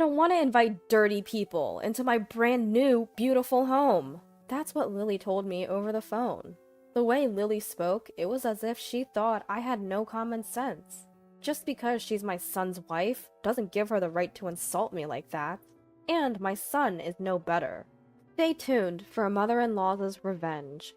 don't want to invite dirty people into my brand new, beautiful home. That's what Lily told me over the phone. The way Lily spoke, it was as if she thought I had no common sense. Just because she's my son's wife doesn't give her the right to insult me like that. And my son is no better. Stay tuned for a mother-in-law's revenge.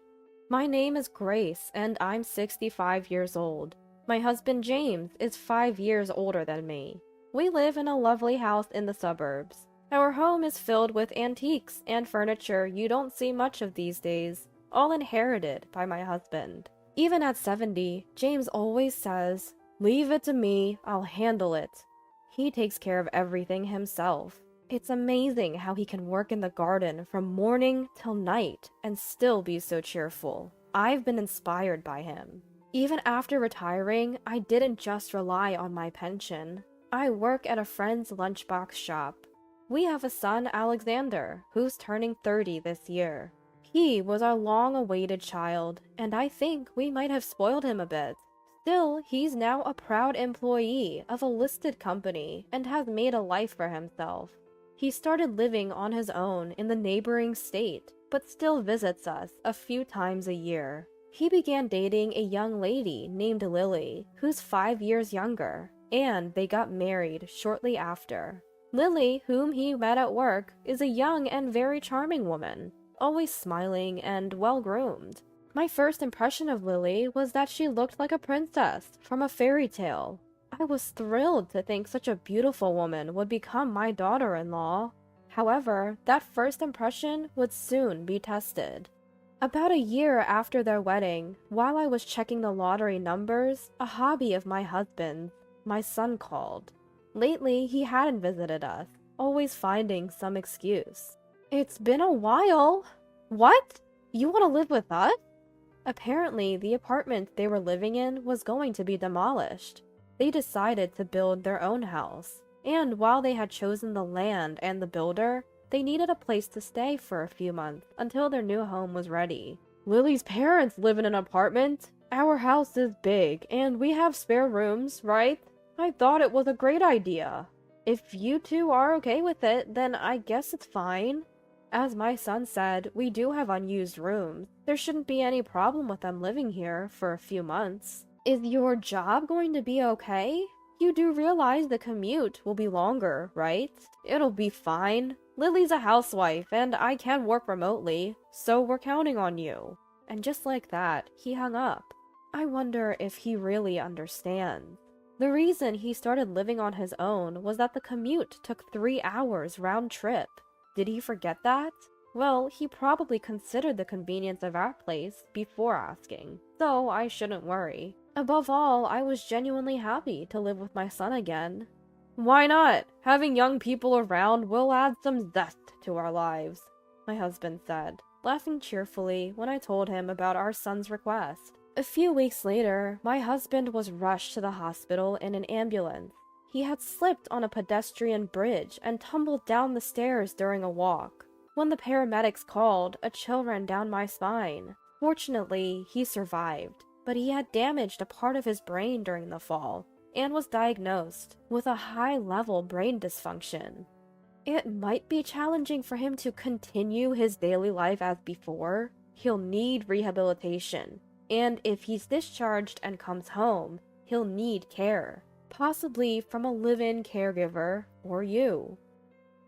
My name is Grace, and I'm 65 years old. My husband James is 5 years older than me. We live in a lovely house in the suburbs. Our home is filled with antiques and furniture you don't see much of these days, all inherited by my husband. Even at 70, James always says, "Leave it to me, I'll handle it." He takes care of everything himself. It's amazing how he can work in the garden from morning till night and still be so cheerful. I've been inspired by him. Even after retiring, I didn't just rely on my pension. I work at a friend's lunchbox shop. We have a son, Alexander, who's turning 30 this year. He was our long-awaited child, and I think we might have spoiled him a bit. Still, he's now a proud employee of a listed company and has made a life for himself. He started living on his own in the neighboring state, but still visits us a few times a year. He began dating a young lady named Lily, who's 5 years younger, and they got married shortly after. Lily, whom he met at work, is a young and very charming woman, always smiling and well-groomed. My first impression of Lily was that she looked like a princess from a fairy tale. I was thrilled to think such a beautiful woman would become my daughter-in-law. However, that first impression would soon be tested. About a year after their wedding, while I was checking the lottery numbers, a hobby of my husband's, my son called. Lately, he hadn't visited us, always finding some excuse. "It's been a while." "What? You want to live with us?" Apparently, the apartment they were living in was going to be demolished. They decided to build their own house, and while they had chosen the land and the builder, they needed a place to stay for a few months until their new home was ready. "Lily's parents live in an apartment. Our house is big, and we have spare rooms, right? I thought it was a great idea. If you two are okay with it, then I guess it's fine." As my son said, we do have unused rooms. There shouldn't be any problem with them living here for a few months. "Is your job going to be okay? You do realize the commute will be longer, right?" "It'll be fine. Lily's a housewife, and I can work remotely, so we're counting on you." And just like that, he hung up. I wonder if he really understands. The reason he started living on his own was that the commute took 3 hours round trip. Did he forget that? Well, he probably considered the convenience of our place before asking, so I shouldn't worry. Above all, I was genuinely happy to live with my son again. "Why not? Having young people around will add some zest to our lives," my husband said, laughing cheerfully when I told him about our son's request. A few weeks later, my husband was rushed to the hospital in an ambulance. He had slipped on a pedestrian bridge and tumbled down the stairs during a walk. When the paramedics called, a chill ran down my spine. Fortunately, he survived, but he had damaged a part of his brain during the fall and was diagnosed with a high-level brain dysfunction. It might be challenging for him to continue his daily life as before. He'll need rehabilitation, and if he's discharged and comes home, he'll need care, possibly from a live-in caregiver or you.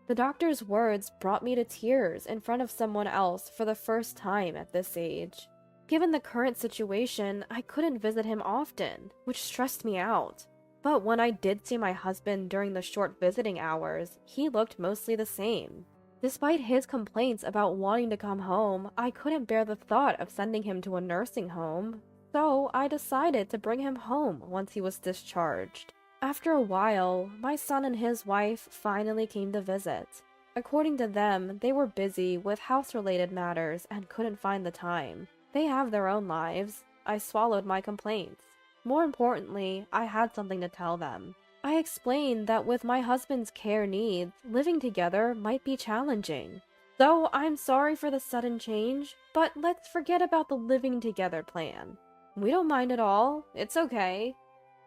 The doctor's words brought me to tears in front of someone else for the first time at this age. Given the current situation, I couldn't visit him often, which stressed me out. But when I did see my husband during the short visiting hours, he looked mostly the same. Despite his complaints about wanting to come home, I couldn't bear the thought of sending him to a nursing home, so I decided to bring him home once he was discharged. After a while, my son and his wife finally came to visit. According to them, they were busy with house-related matters and couldn't find the time. They have their own lives. I swallowed my complaints. More importantly, I had something to tell them. I explained that with my husband's care needs, living together might be challenging. So I'm sorry for the sudden change, but let's forget about the living together plan. We don't mind at all. It's okay.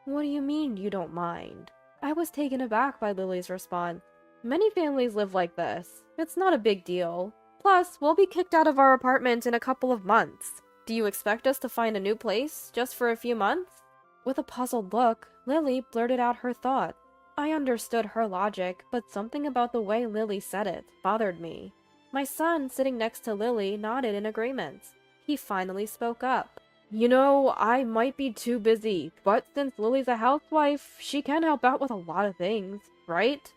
What do you mean you don't mind? I was taken aback by Lily's response. Many families live like this. It's not a big deal. Plus, we'll be kicked out of our apartment in a couple of months. Do you expect us to find a new place just for a few months? With a puzzled look, Lily blurted out her thought. I understood her logic, but something about the way Lily said it bothered me. My son, sitting next to Lily, nodded in agreement. He finally spoke up. You know, I might be too busy, but since Lily's a housewife, she can help out with a lot of things, right?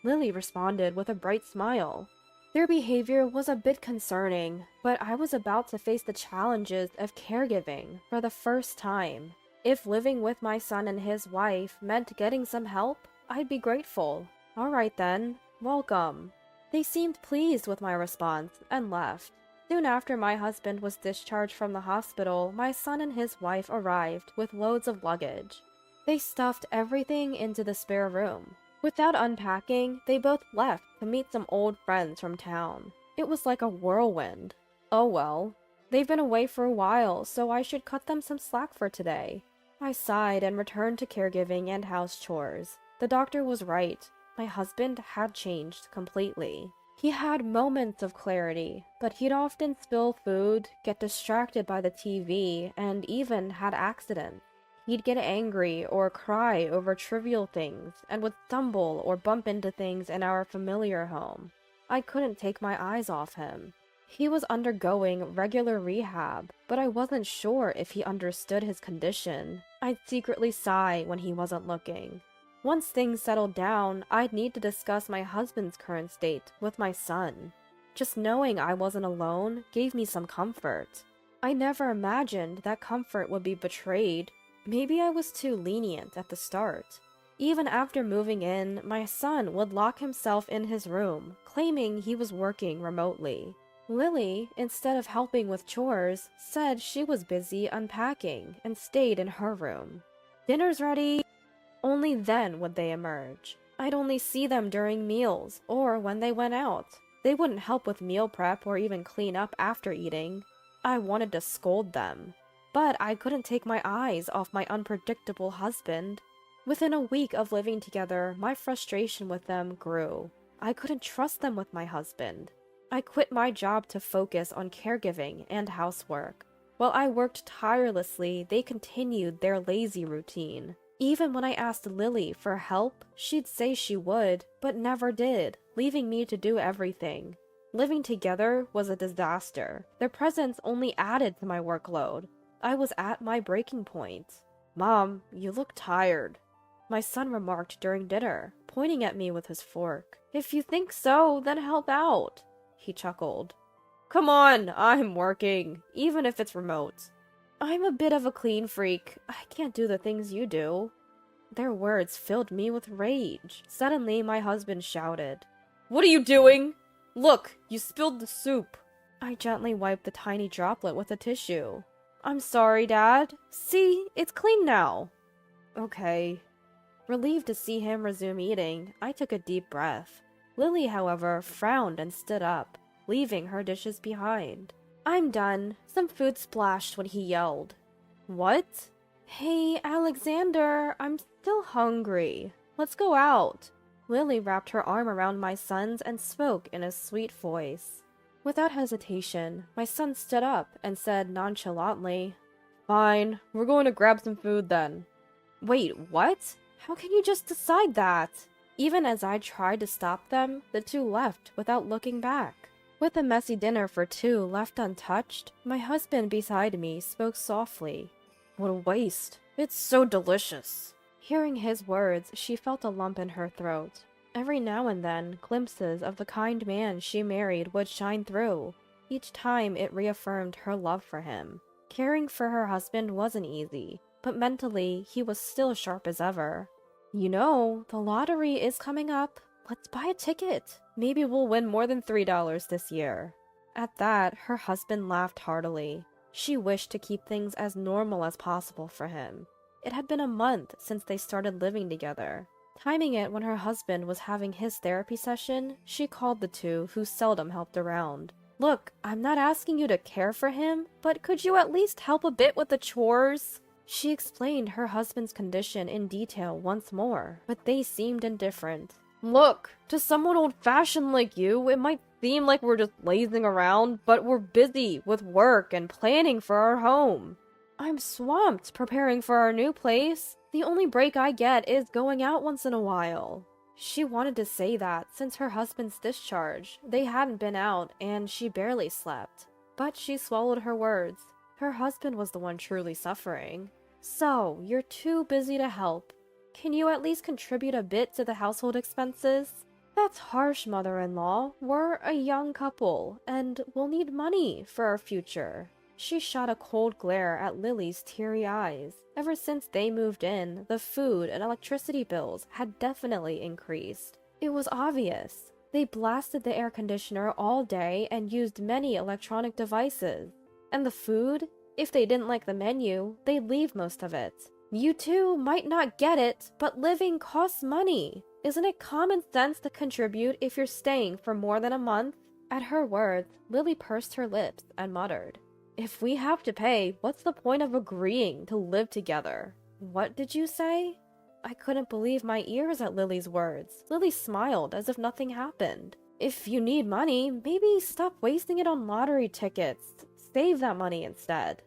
Lily responded with a bright smile. Their behavior was a bit concerning, but I was about to face the challenges of caregiving for the first time. If living with my son and his wife meant getting some help, I'd be grateful. All right then, welcome. They seemed pleased with my response and left. Soon after my husband was discharged from the hospital, my son and his wife arrived with loads of luggage. They stuffed everything into the spare room. Without unpacking, they both left to meet some old friends from town. It was like a whirlwind. Oh well. They've been away for a while, so I should cut them some slack for today. I sighed and returned to caregiving and house chores. The doctor was right. My husband had changed completely. He had moments of clarity, but he'd often spill food, get distracted by the TV, and even had accidents. He'd get angry or cry over trivial things, and would stumble or bump into things in our familiar home. I couldn't take my eyes off him. He was undergoing regular rehab, but I wasn't sure if he understood his condition. I'd secretly sigh when he wasn't looking. Once things settled down, I'd need to discuss my husband's current state with my son. Just knowing I wasn't alone gave me some comfort. I never imagined that comfort would be betrayed. Maybe I was too lenient at the start. Even after moving in, my son would lock himself in his room, claiming he was working remotely. Lily, instead of helping with chores, said she was busy unpacking and stayed in her room. Dinner's ready. Only then would they emerge. I'd only see them during meals or when they went out. They wouldn't help with meal prep or even clean up after eating. I wanted to scold them, but I couldn't take my eyes off my unpredictable husband. Within a week of living together, my frustration with them grew. I couldn't trust them with my husband. I quit my job to focus on caregiving and housework. While I worked tirelessly, they continued their lazy routine. Even when I asked Lily for help, she'd say she would, but never did, leaving me to do everything. Living together was a disaster. Their presence only added to my workload. I was at my breaking point. "Mom, you look tired," my son remarked during dinner, pointing at me with his fork. "If you think so, then help out," he chuckled. "Come on, I'm working, even if it's remote. I'm a bit of a clean freak. I can't do the things you do." Their words filled me with rage. Suddenly, my husband shouted, "What are you doing? Look, you spilled the soup." I gently wiped the tiny droplet with a tissue. "I'm sorry, Dad. See, it's clean now." "Okay." Relieved to see him resume eating, I took a deep breath. Lily, however, frowned and stood up, leaving her dishes behind. "I'm done." Some food splashed when he yelled. "What?" "Hey, Alexander, I'm still hungry. Let's go out." Lily wrapped her arm around my son's and spoke in a sweet voice. Without hesitation, my son stood up and said nonchalantly, "Fine, we're going to grab some food then." "Wait, what? How can you just decide that?" Even as I tried to stop them, the two left without looking back. With a messy dinner for two left untouched, my husband beside me spoke softly. "What a waste. It's so delicious." Hearing his words, she felt a lump in her throat. Every now and then, glimpses of the kind man she married would shine through. Each time it reaffirmed her love for him. Caring for her husband wasn't easy, but mentally, he was still sharp as ever. "You know, the lottery is coming up. Let's buy a ticket. Maybe we'll win more than $3 this year." At that, her husband laughed heartily. She wished to keep things as normal as possible for him. It had been a month since they started living together. Timing it when her husband was having his therapy session, she called the two, who seldom helped around. "Look, I'm not asking you to care for him, but could you at least help a bit with the chores?" She explained her husband's condition in detail once more, but they seemed indifferent. Look, to someone old-fashioned like you, it might seem like we're just lazing around, but we're busy with work and planning for our home. I'm swamped preparing for our new place. The only break I get is going out once in a while. She wanted to say that since her husband's discharge, they hadn't been out and she barely slept. But she swallowed her words. Her husband was the one truly suffering. So, you're too busy to help. Can you at least contribute a bit to the household expenses? That's harsh, mother-in-law. We're a young couple, and we'll need money for our future. She shot a cold glare at Lily's teary eyes. Ever since they moved in, the food and electricity bills had definitely increased. It was obvious. They blasted the air conditioner all day and used many electronic devices. And the food? If they didn't like the menu, they'd leave most of it. You two might not get it, but living costs money. Isn't it common sense to contribute if you're staying for more than a month? At her words, Lily pursed her lips and muttered, "If we have to pay, what's the point of agreeing to live together?" What did you say? I couldn't believe my ears at Lily's words. Lily smiled as if nothing happened. If you need money, maybe stop wasting it on lottery tickets. Save that money instead.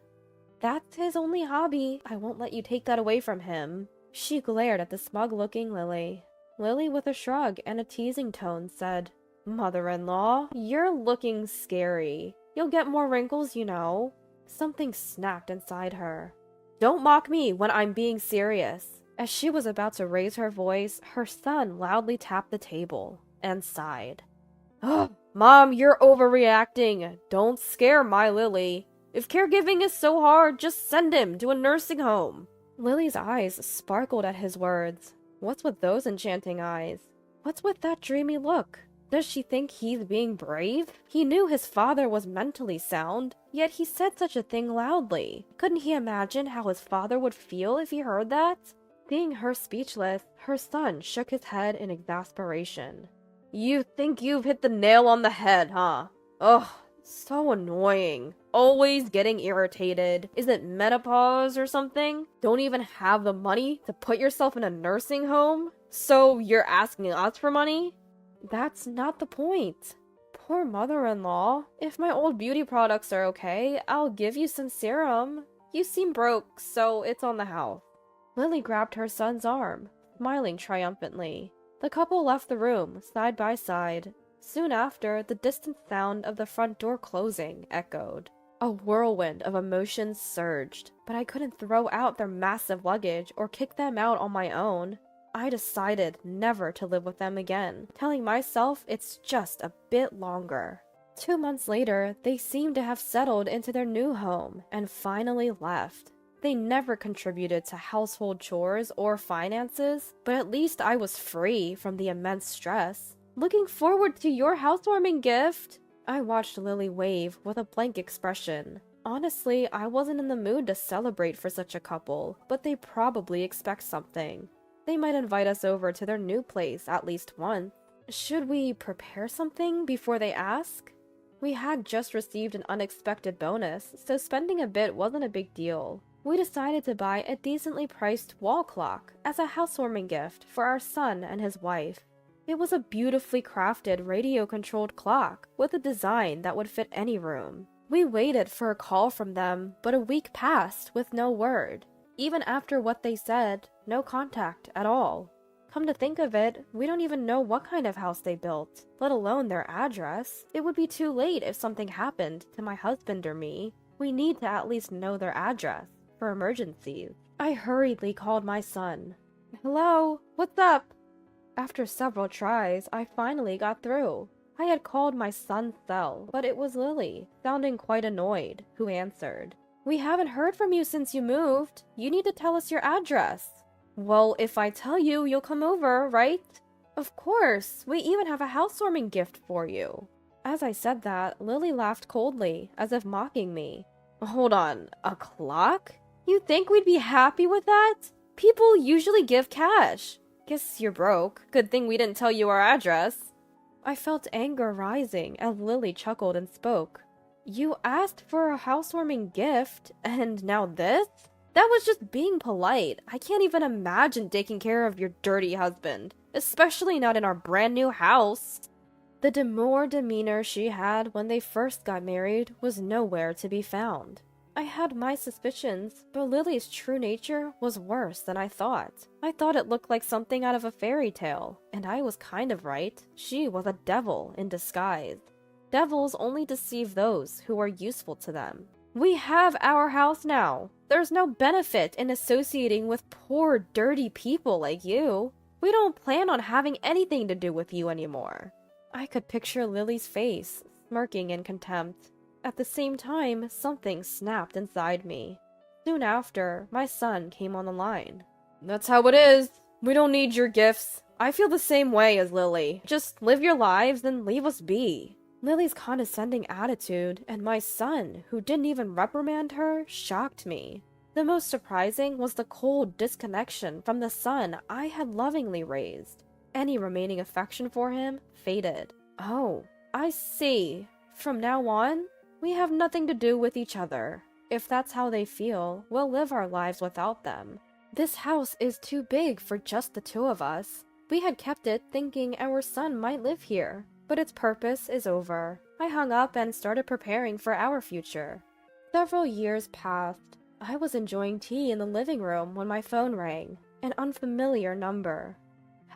That's his only hobby. I won't let you take that away from him. She glared at the smug-looking Lily. Lily, with a shrug and a teasing tone, said, "Mother-in-law, you're looking scary. You'll get more wrinkles, you know." Something snapped inside her. "Don't mock me when I'm being serious." As she was about to raise her voice, her son loudly tapped the table and sighed. "Ugh, Mom, you're overreacting. Don't scare my Lily. If caregiving is so hard, just send him to a nursing home." Lily's eyes sparkled at his words. What's with those enchanting eyes? What's with that dreamy look? Does she think he's being brave? He knew his father was mentally sound, yet he said such a thing loudly. Couldn't he imagine how his father would feel if he heard that? Seeing her speechless, her son shook his head in exasperation. "You think you've hit the nail on the head, huh? Ugh, so annoying. Always getting irritated. Is it menopause or something? Don't even have the money to put yourself in a nursing home? So you're asking us for money?" That's not the point. Poor mother-in-law. If my old beauty products are okay, I'll give you some serum. You seem broke, so it's on the house. Lily grabbed her son's arm, smiling triumphantly. The couple left the room, side by side. Soon after, the distant sound of the front door closing echoed. A whirlwind of emotions surged, but I couldn't throw out their massive luggage or kick them out on my own. I decided never to live with them again, telling myself it's just a bit longer. 2 months later, they seemed to have settled into their new home and finally left. They never contributed to household chores or finances, but at least I was free from the immense stress. "Looking forward to your housewarming gift." I watched Lily wave with a blank expression. Honestly, I wasn't in the mood to celebrate for such a couple, but they probably expect something. They might invite us over to their new place at least once. Should we prepare something before they ask? We had just received an unexpected bonus, so spending a bit wasn't a big deal. We decided to buy a decently priced wall clock as a housewarming gift for our son and his wife. It was a beautifully crafted radio-controlled clock with a design that would fit any room. We waited for a call from them, but a week passed with no word. Even after what they said, no contact at all. Come to think of it, we don't even know what kind of house they built, let alone their address. It would be too late if something happened to my husband or me. We need to at least know their address for emergencies. I hurriedly called my son. "Hello, what's up?" After several tries, I finally got through. I had called my son's cell, but it was Lily, sounding quite annoyed, who answered. "We haven't heard from you since you moved. You need to tell us your address." "Well, if I tell you, you'll come over, right?" "Of course. We even have a housewarming gift for you." As I said that, Lily laughed coldly, as if mocking me. "Hold on, a clock? You think we'd be happy with that? People usually give cash. Guess you're broke. Good thing we didn't tell you our address." I felt anger rising as Lily chuckled and spoke. "You asked for a housewarming gift, and now this? That was just being polite. I can't even imagine taking care of your dirty husband, especially not in our brand new house. The demure demeanor she had when they first got married was nowhere to be found. I had my suspicions, but Lily's true nature was worse than I thought. I thought it looked like something out of a fairy tale, and I was kind of right. She was a devil in disguise. Devils only deceive those who are useful to them. We have our house now. There's no benefit in associating with poor, dirty people like you. We don't plan on having anything to do with you anymore. I could picture Lily's face, smirking in contempt. At the same time, something snapped inside me. Soon after, my son came on the line. That's how it is. We don't need your gifts. I feel the same way as Lily. Just live your lives and leave us be. Lily's condescending attitude and my son, who didn't even reprimand her, shocked me. The most surprising was the cold disconnection from the son I had lovingly raised. Any remaining affection for him faded. Oh, I see. From now on, we have nothing to do with each other. If that's how they feel, we'll live our lives without them. This house is too big for just the two of us. We had kept it thinking our son might live here, but its purpose is over. I hung up and started preparing for our future. Several years passed. I was enjoying tea in the living room when my phone rang. An unfamiliar number.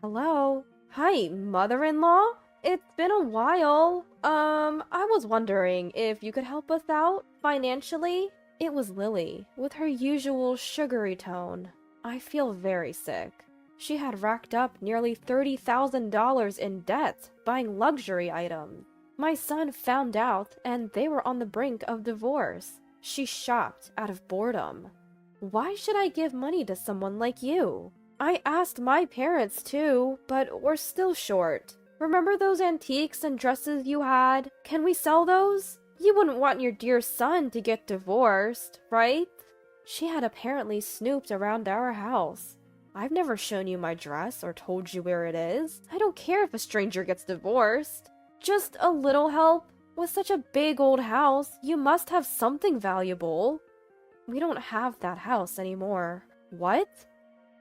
Hello? Hi, mother-in-law? It's been a while. I was wondering if you could help us out financially? It was Lily, with her usual sugary tone. I feel very sick. She had racked up nearly $30,000 in debt buying luxury items. My son found out and they were on the brink of divorce. She shopped out of boredom. Why should I give money to someone like you? I asked my parents too, but we're still short. Remember those antiques and dresses you had? Can we sell those? You wouldn't want your dear son to get divorced, right? She had apparently snooped around our house. I've never shown you my dress or told you where it is. I don't care if a stranger gets divorced. Just a little help? With such a big old house, you must have something valuable. We don't have that house anymore. What?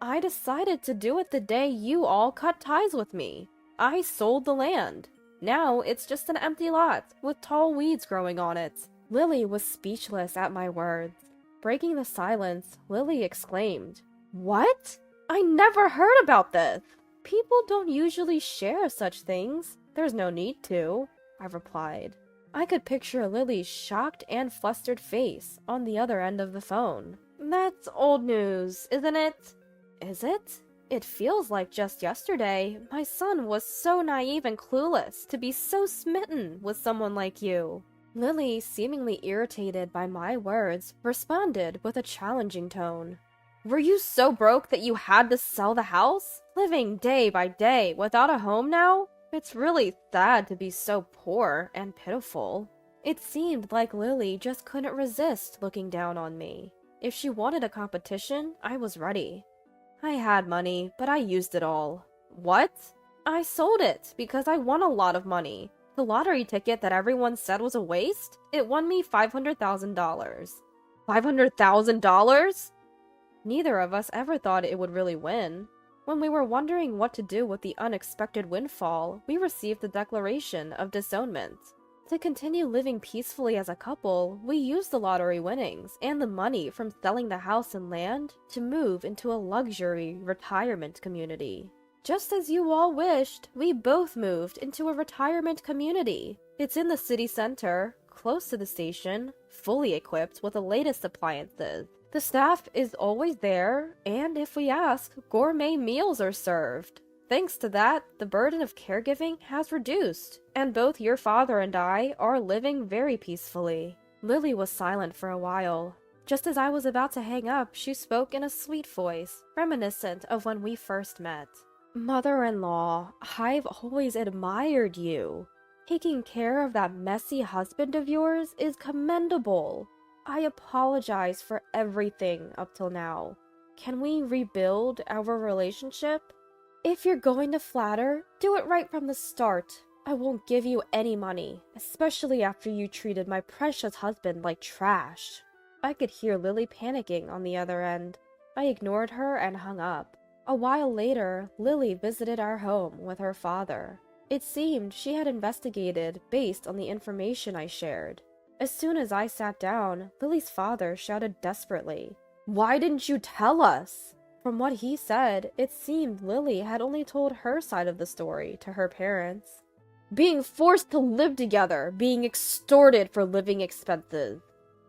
I decided to do it the day you all cut ties with me. I sold the land. Now it's just an empty lot with tall weeds growing on it. Lily was speechless at my words. Breaking the silence, Lily exclaimed, "What? I never heard about this. People don't usually share such things. There's no need to," I replied. I could picture Lily's shocked and flustered face on the other end of the phone. That's old news, isn't it? Is it? It feels like just yesterday, my son was so naive and clueless to be so smitten with someone like you. Lily, seemingly irritated by my words, responded with a challenging tone. Were you so broke that you had to sell the house? Living day by day without a home now? It's really sad to be so poor and pitiful. It seemed like Lily just couldn't resist looking down on me. If she wanted a competition, I was ready. I had money, but I used it all. What? I sold it because I won a lot of money. The lottery ticket that everyone said was a waste? It won me $500,000. $500,000? Neither of us ever thought it would really win. When we were wondering what to do with the unexpected windfall, we received the declaration of disownment. To continue living peacefully as a couple, we used the lottery winnings and the money from selling the house and land to move into a luxury retirement community. Just as you all wished, we both moved into a retirement community. It's in the city center, close to the station, fully equipped with the latest appliances. The staff is always there, and if we ask, gourmet meals are served. Thanks to that, the burden of caregiving has reduced, and both your father and I are living very peacefully. Lily was silent for a while. Just as I was about to hang up, she spoke in a sweet voice, reminiscent of when we first met. Mother-in-law, I've always admired you. Taking care of that messy husband of yours is commendable. I apologize for everything up till now. Can we rebuild our relationship? If you're going to flatter, do it right from the start. I won't give you any money, especially after you treated my precious husband like trash. I could hear Lily panicking on the other end. I ignored her and hung up. A while later, Lily visited our home with her father. It seemed she had investigated based on the information I shared. As soon as I sat down, Lily's father shouted desperately, "Why didn't you tell us?" From what he said, it seemed Lily had only told her side of the story to her parents. Being forced to live together, being extorted for living expenses.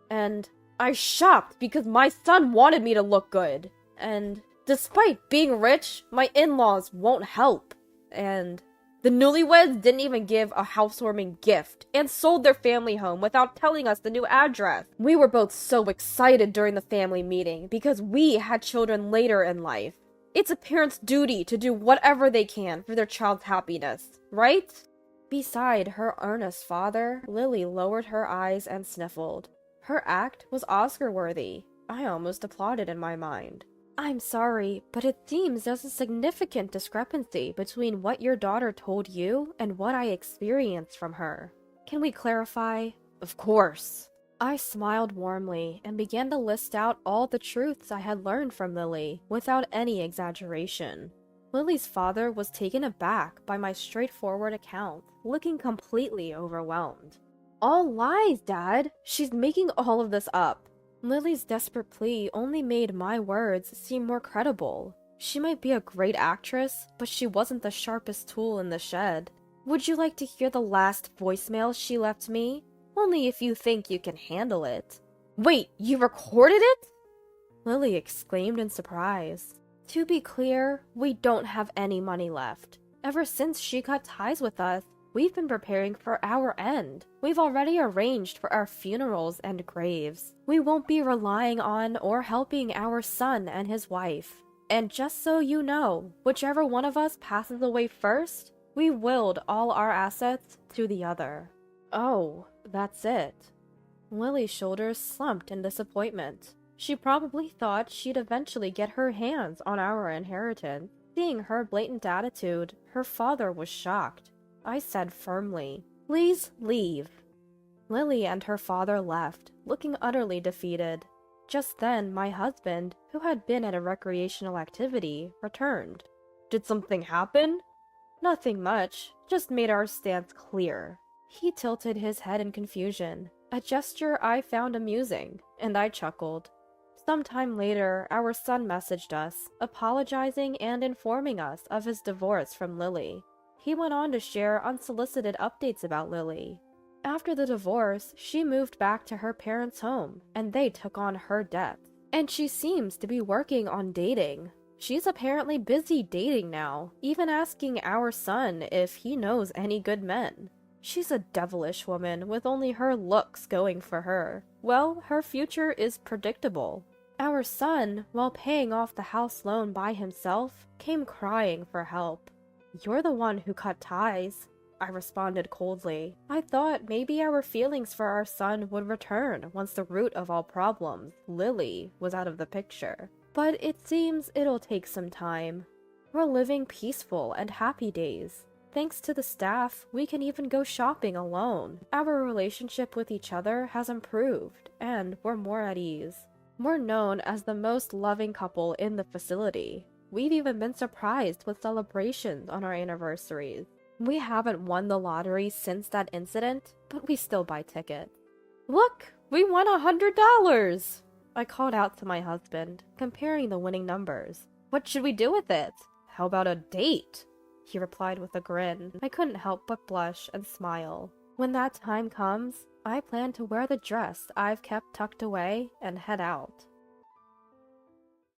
And I shopped because my son wanted me to look good. And despite being rich, my in-laws won't help. And the newlyweds didn't even give a housewarming gift and sold their family home without telling us the new address. We were both so excited during the family meeting because we had children later in life. It's a parent's duty to do whatever they can for their child's happiness, right? Beside her earnest father, Lily lowered her eyes and sniffled. Her act was Oscar-worthy. I almost applauded in my mind. I'm sorry, but it seems there's a significant discrepancy between what your daughter told you and what I experienced from her. Can we clarify? Of course. I smiled warmly and began to list out all the truths I had learned from Lily, without any exaggeration. Lily's father was taken aback by my straightforward account, looking completely overwhelmed. All lies, Dad! She's making all of this up. Lily's desperate plea only made my words seem more credible. She might be a great actress, but she wasn't the sharpest tool in the shed. Would you like to hear the last voicemail she left me? Only if you think you can handle it. Wait, you recorded it? Lily exclaimed in surprise. To be clear, we don't have any money left. Ever since she cut ties with us, we've been preparing for our end. We've already arranged for our funerals and graves. We won't be relying on or helping our son and his wife. And just so you know, whichever one of us passes away first, we willed all our assets to the other. Oh, that's it. Lily's shoulders slumped in disappointment. She probably thought she'd eventually get her hands on our inheritance. Seeing her blatant attitude, her father was shocked. I said firmly, "Please leave." Lily and her father left, looking utterly defeated. Just then, my husband, who had been at a recreational activity, returned. Did something happen? Nothing much, just made our stance clear. He tilted his head in confusion, a gesture I found amusing, and I chuckled. Sometime later, our son messaged us, apologizing and informing us of his divorce from Lily. He went on to share unsolicited updates about Lily. After the divorce, she moved back to her parents' home, and they took on her debts. And she seems to be working on dating. She's apparently busy dating now, even asking our son if he knows any good men. She's a devilish woman with only her looks going for her. Well, her future is predictable. Our son, while paying off the house loan by himself, came crying for help. You're the one who cut ties, I responded coldly. I thought maybe our feelings for our son would return once the root of all problems, Lily, was out of the picture. But it seems it'll take some time. We're living peaceful and happy days. Thanks to the staff, we can even go shopping alone. Our relationship with each other has improved, and we're more at ease. We're known as the most loving couple in the facility. We've even been surprised with celebrations on our anniversaries. We haven't won the lottery since that incident, but we still buy tickets. Look, we won $100! I called out to my husband, comparing the winning numbers. What should we do with it? How about a date? He replied with a grin. I couldn't help but blush and smile. When that time comes, I plan to wear the dress I've kept tucked away and head out.